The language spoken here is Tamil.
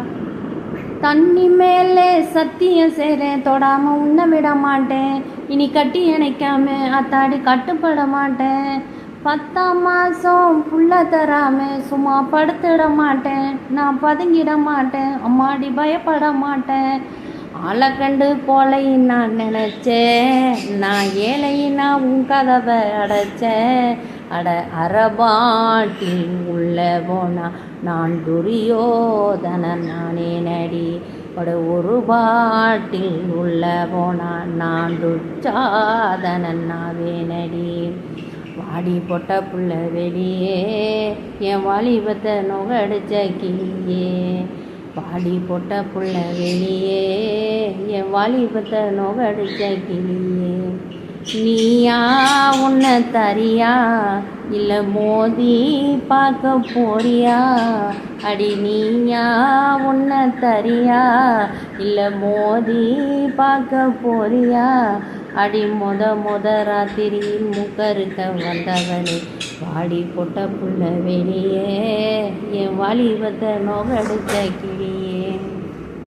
பாடுறா. தண்ணி மேலே சத்தியம் செய்கிறேன், தொடாம உன்னை விட மாட்டேன், இனி கட்டி இணைக்காம அத்தாடி கட்டுப்பட மாட்டேன், 10ஆம் மாதம் புள்ள தராம சும்மா படுத்துட மாட்டேன், நான் பதுங்கிட மாட்டேன், அம்மாடி பயப்பட மாட்டேன், ஆளை கண்டு கோலையும் நான் நினச்சேன், நான் ஏழையினா உன் கதவை அடைச்சேன், அட அரபாட்டில் உள்ள போனா நான் துரியோதனன் நானே நடி, அட ஒரு பாட்டில் உள்ள போனா நான் துச்சாதனன் நாவே நடி, வாடி பொட்ட புள்ள வெளியே என் வாலிபத்தை நுகடிச்ச கிளியே, பாடி பொட்ட புள்ள வெளியே என் வாலிபத்தை நுகடிச்ச கிளியே, நீயா உன்னை தரியா இல்லை மோதி பார்க்க போறியா, அடி நீயா உன்னை தரியா இல்லை மோதி பார்க்க போறியா, அடி முத ராத்திரியில் முக்கருக்க வந்தவனே, வாடி பொட்ட புள்ள வெளியே என் வாலிபத்தை நோகடிச்ச